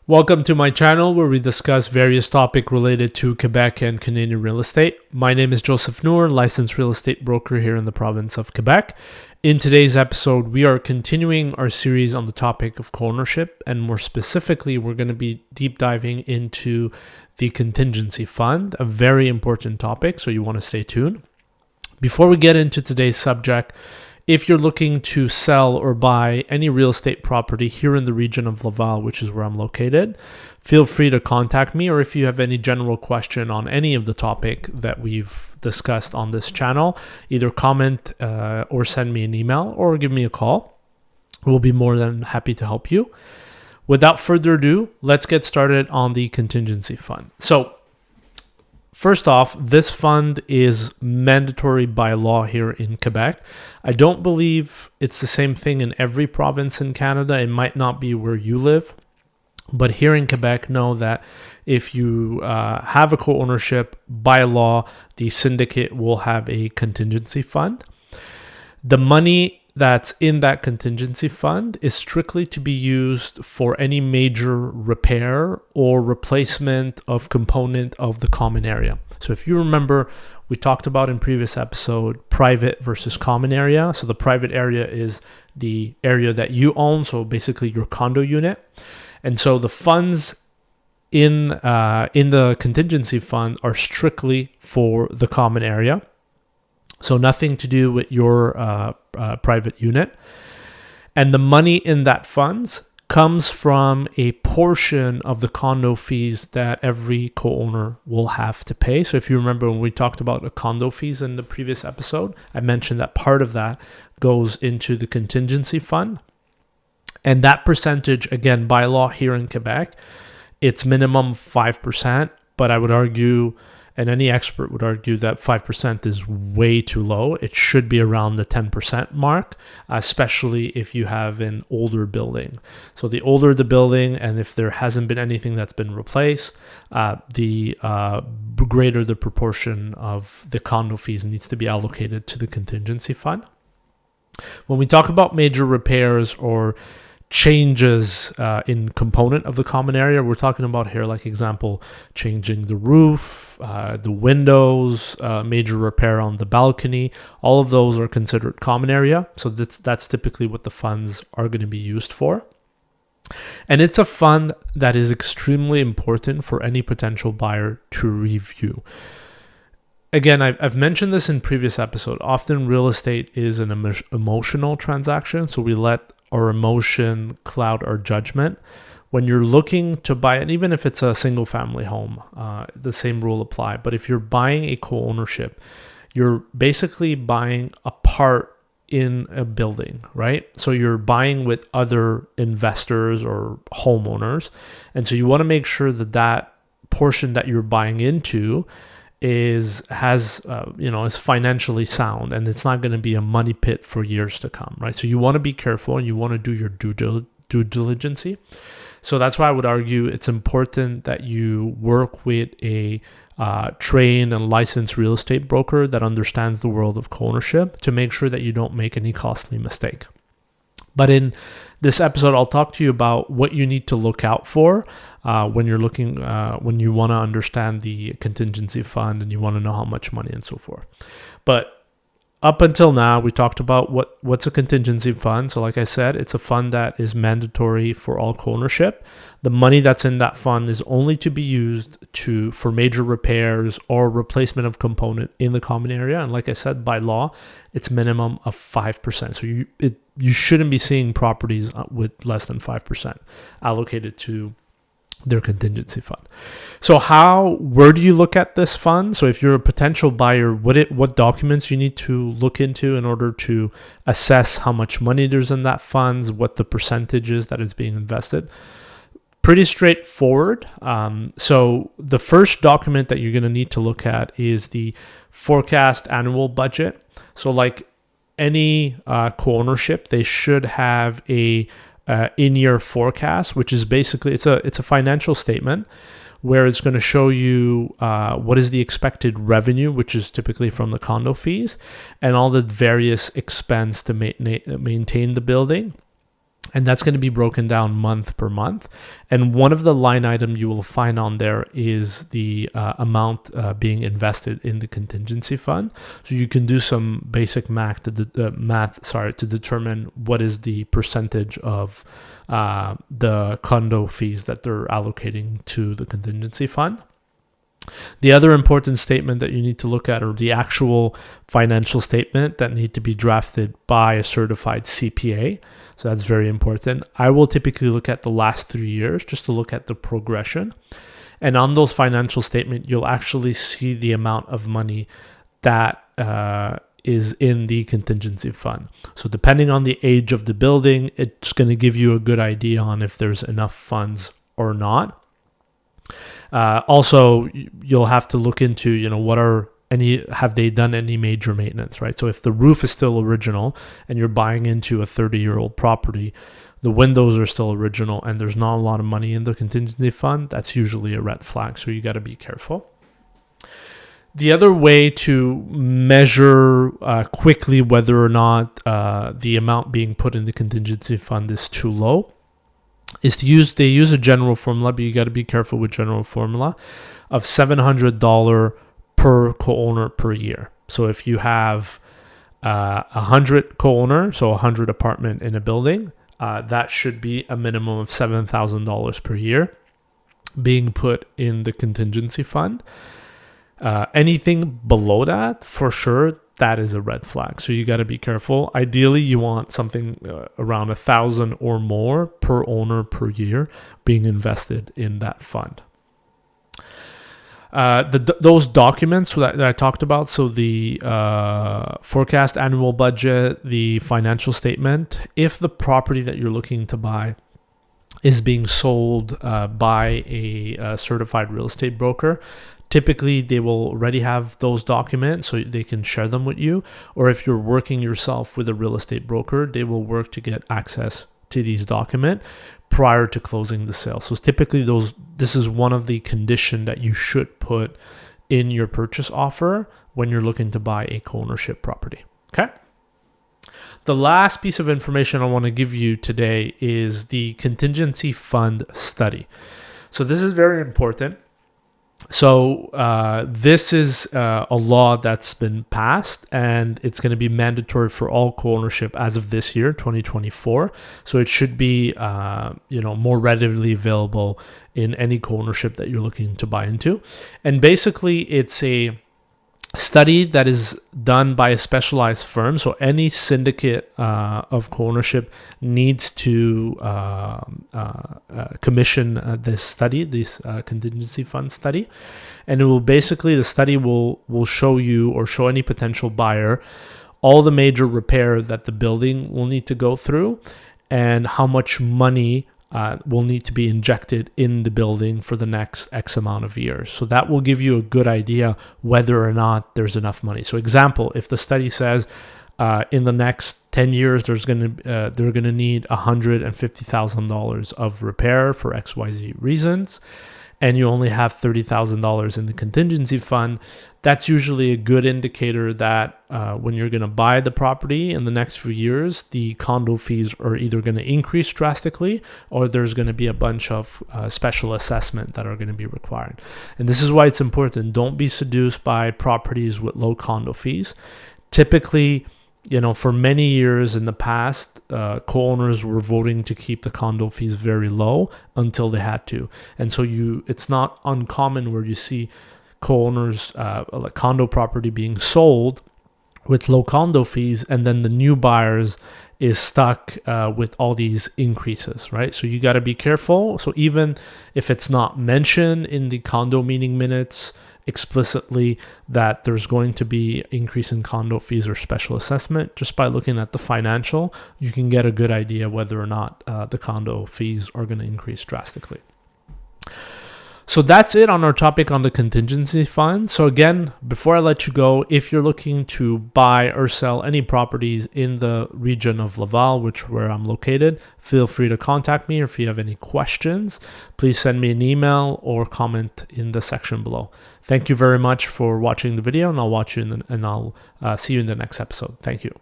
Welcome to my channel where we discuss various topics related to Quebec and Canadian real estate. My name is Joseph Noor, licensed real estate broker here in the province of Quebec. In today's episode, we are continuing our series on the topic of co-ownership, and more specifically, we're going to be deep diving into the contingency fund, a very important topic, so you want to stay tuned. Before we get into today's subject, if you're looking to sell or buy any real estate property here in the region of Laval, which is where I'm located, feel free to contact me, or if you have any general question on any of the topic that we've discussed on this channel, either comment or send me an email or give me a call. We'll be more than happy to help you. Without further ado, let's get started on the contingency fund. So, first off, this fund is mandatory by law here in Quebec. I don't believe it's the same thing in every province in Canada. It might not be where you live. But here in Quebec, know that if you have a co-ownership, by law, the syndicate will have a contingency fund. The money that's in that contingency fund is strictly to be used for any major repair or replacement of component of the common area. So if you remember, we talked about in previous episode, private versus common area. So the private area is the area that you own, so basically your condo unit. And so the funds in the contingency fund are strictly for the common area. So nothing to do with your private unit. And the money in that funds comes from a portion of the condo fees that every co-owner will have to pay. So if you remember when we talked about the condo fees in the previous episode, I mentioned that part of that goes into the contingency fund. And that percentage, again, by law here in Quebec, it's minimum 5%, but I would argue, and any expert would argue, that 5% is way too low. It should be around the 10% mark, especially if you have an older building. So the older the building, and if there hasn't been anything that's been replaced, the greater the proportion of the condo fees needs to be allocated to the contingency fund. When we talk about major repairs or changes in component of the common area, we're talking about here, like example, changing the roof, the windows, major repair on the balcony. All of those are considered common area. So that's typically what the funds are going to be used for. And it's a fund that is extremely important for any potential buyer to review. Again, I've mentioned this in previous episode. Often real estate is an emotional transaction, so we let our emotion cloud our judgment. When you're looking to buy, and even if it's a single family home, the same rule apply. But if you're buying a co-ownership, you're basically buying a part in a building, right? So you're buying with other investors or homeowners. And so you want to make sure that that portion that you're buying into is financially sound, and it's not going to be a money pit for years to come, right? So you want to be careful and you want to do your due diligence. So that's why I would argue it's important that you work with a trained and licensed real estate broker that understands the world of co-ownership to make sure that you don't make any costly mistake. But in this episode, I'll talk to you about what you need to look out for when you're looking, when you want to understand the contingency fund and you want to know how much money and so forth. But up until now, we talked about what's a contingency fund. So like I said, it's a fund that is mandatory for all co-ownership. The money that's in that fund is only to be used for major repairs or replacement of component in the common area. And like I said, by law, it's minimum of 5%. So you shouldn't be seeing properties with less than 5% allocated to their contingency fund. So where do you look at this fund? So if you're a potential buyer, what documents you need to look into in order to assess how much money there's in that funds, what the percentage is that is being invested? Pretty straightforward. So the first document that you're going to need to look at is the forecast annual budget. So like any co-ownership, they should have a in-year forecast, which is basically it's a financial statement where it's going to show you what is the expected revenue, which is typically from the condo fees, and all the various expense to maintain the building, And that's going to be broken down month per month. And one of the line items you will find on there is the amount being invested in the contingency fund. So you can do some basic math to determine what is the percentage of the condo fees that they're allocating to the contingency fund. The other important statement that you need to look at are the actual financial statement that need to be drafted by a certified CPA. So that's very important. I will typically look at the last 3 years just to look at the progression. And on those financial statements, you'll actually see the amount of money that is in the contingency fund. So depending on the age of the building, it's going to give you a good idea on if there's enough funds or not. Also, you'll have to look into, have they done any major maintenance, right? So if the roof is still original and you're buying into a 30-year-old property, the windows are still original and there's not a lot of money in the contingency fund, that's usually a red flag. So you got to be careful. The other way to measure quickly whether or not the amount being put in the contingency fund is too low is they use a general formula, but you got to be careful with general formula of $700 per co-owner per year. So if you have 100 co-owner, so 100 apartment in a building, that should be a minimum of $7,000 per year being put in the contingency fund. Anything below that, for sure, that is a red flag. So you got to be careful. Ideally, you want something around 1,000 or more per owner per year being invested in that fund. Those documents that I talked about, so the forecast annual budget, the financial statement, if the property that you're looking to buy is being sold by a certified real estate broker, typically they will already have those documents so they can share them with you. Or if you're working yourself with a real estate broker, they will work to get access to these documents prior to closing the sale. So typically this is one of the conditions that you should put in your purchase offer when you're looking to buy a co-ownership property. Okay. The last piece of information I want to give you today is the contingency fund study. So this is very important. So this is a law that's been passed, and it's going to be mandatory for all co-ownership as of this year, 2024. So it should be more readily available in any co-ownership that you're looking to buy into. And basically, it's a study that is done by a specialized firm. So any syndicate of co-ownership needs to commission this study, this contingency fund study. And it will the study will show you or show any potential buyer all the major repair that the building will need to go through and how much money will need to be injected in the building for the next X amount of years. So that will give you a good idea whether or not there's enough money. So example, if the study says in the next 10 years they're going to need $150,000 of repair for XYZ reasons, and you only have $30,000 in the contingency fund, that's usually a good indicator that when you're going to buy the property in the next few years, the condo fees are either going to increase drastically or there's going to be a bunch of special assessment that are going to be required. And this is why it's important. Don't be seduced by properties with low condo fees. Typically, for many years in the past, co-owners were voting to keep the condo fees very low until they had to. And so it's not uncommon where you see co-owners, like condo property being sold with low condo fees, and then the new buyers is stuck with all these increases, right? So you got to be careful. So even if it's not mentioned in the condo meeting minutes explicitly that there's going to be increase in condo fees or special assessment, just by looking at the financial, you can get a good idea whether or not the condo fees are going to increase drastically. So that's it on our topic on the contingency fund. So again, before I let you go, if you're looking to buy or sell any properties in the region of Laval, where I'm located, feel free to contact me. Or if you have any questions, please send me an email or comment in the section below. Thank you very much for watching the video, and I'll see you in the next episode. Thank you.